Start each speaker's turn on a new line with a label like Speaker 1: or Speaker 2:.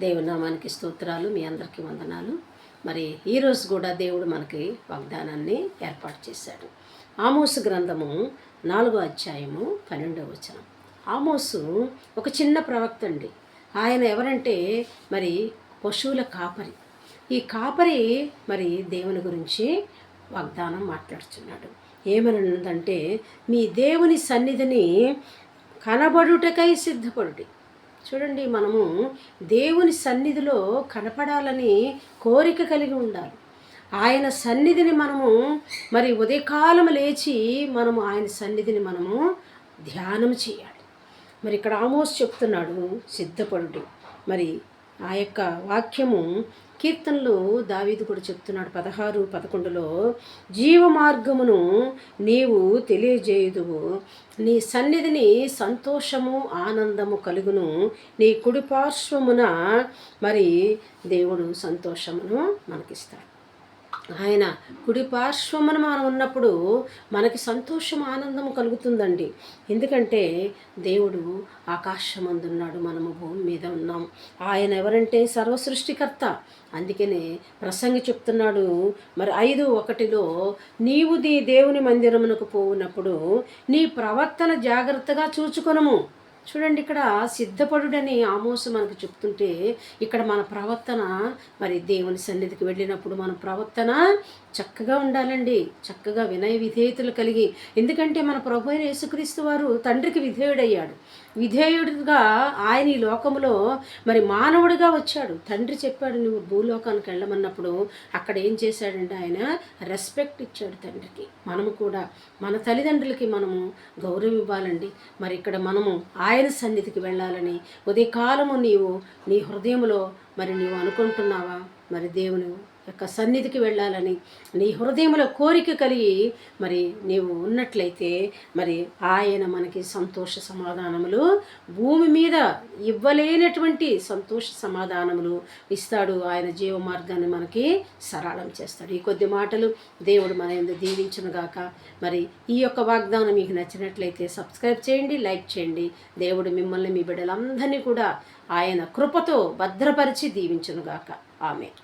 Speaker 1: దేవుని నామానికి స్తోత్రాలు. మీ అందరికీ వందనాలు. మరి ఈరోజు కూడా దేవుడు మనకి వాగ్దానాన్ని ఏర్పాటు చేశాడు. ఆమోసు గ్రంథము 4వ అధ్యాయము 12వ వచనం. ఆమోసు ఒక చిన్న ప్రవక్త అండి. ఆయన ఎవరంటే మరి పశువుల కాపరి. ఈ కాపరి మరి దేవుని గురించి వాగ్దానం మాట్లాడుతున్నాడు. ఏమనుందంటే, మీ దేవుని సన్నిధిని కనబడుటకై సిద్ధపడుడి. చూడండి, మనము దేవుని సన్నిధిలో కనపడాలని కోరిక కలిగి ఉండాలి. ఆయన సన్నిధిని మనము మరి ఉదయకాలం లేచి మనము ఆయన సన్నిధిని మనము ధ్యానం చేయాలి. మరి ఇక్కడ ఆమోస్ చెప్తున్నాడు, సిద్ధపడుడి. మరి ఆ యొక్క వాక్యము కీర్తనలు దావీదు కూడా చెప్తున్నాడు 16:11. జీవ మార్గమును నీవు తెలియజేయుదువు, నీ సన్నిధిని సంతోషము ఆనందము కలుగును, నీ కుడిపార్శ్వమున మరి దేవుడు సంతోషమును మనకిస్తాడు. ఆయన కుడి పార్శ్వమున మనం ఉన్నప్పుడు మనకి సంతోషం ఆనందం కలుగుతుందండి. ఎందుకంటే దేవుడు ఆకాశమందున్నాడు, మనము భూమి మీద ఉన్నాం. ఆయన ఎవరంటే సర్వసృష్టికర్త. అందుకనే ప్రసంగి చెప్తున్నాడు మరి 5:1, నీవు నీ దేవుని మందిరమునకు పోవునప్పుడు నీ ప్రవర్తన జాగ్రత్తగా చూచుకొనుము. చూడండి, ఇక్కడ సిద్ధపడుడని ఆమోసు మనకు చెప్తుంటే, ఇక్కడ మన ప్రవర్తన మరి దేవుని సన్నిధికి వెళ్ళినప్పుడు మన ప్రవర్తన చక్కగా ఉండాలండి. చక్కగా వినయ విధేయతలు కలిగి. ఎందుకంటే మన ప్రభు అయిన యేసుక్రీస్తు వారు తండ్రికి విధేయుడయ్యాడు. విధేయుడిగా ఆయన ఈ లోకములో మరి మానవుడిగా వచ్చాడు. తండ్రి చెప్పాడు, నువ్వు భూలోకానికి వెళ్ళమన్నప్పుడు అక్కడ ఏం చేశాడంటే ఆయన రెస్పెక్ట్ ఇచ్చాడు తండ్రికి. మనము కూడా మన తల్లిదండ్రులకి మనము గౌరవం ఇవ్వాలండి. మరి ఇక్కడ మనము ఆయన సన్నిధికి వెళ్ళాలని ఉదయకాలము నీవు నీ హృదయంలో మరి నీవు అనుకుంటున్నావా? మరి దేవుని యొక్క సన్నిధికి వెళ్ళాలని నీ హృదయంలో కోరిక కలిగి మరి నీవు ఉన్నట్లయితే మరి ఆయన మనకి సంతోష సమాధానములు, భూమి మీద ఇవ్వలేనటువంటి సంతోష సమాధానములు ఇస్తాడు. ఆయన జీవ మార్గాన్ని మనకి సరళం చేస్తాడు. ఈ కొద్ది మాటలు దేవుడు మన యందు దీవించునుగాక. మరి ఈ యొక్క వాగ్దానం మీకు నచ్చినట్లయితే సబ్స్క్రైబ్ చేయండి, లైక్ చేయండి. దేవుడు మిమ్మల్ని, మీ బిడ్డలందరినీ కూడా ఆయన కృపతో భద్రపరిచి దీవించునుగాక. ఆమేన్.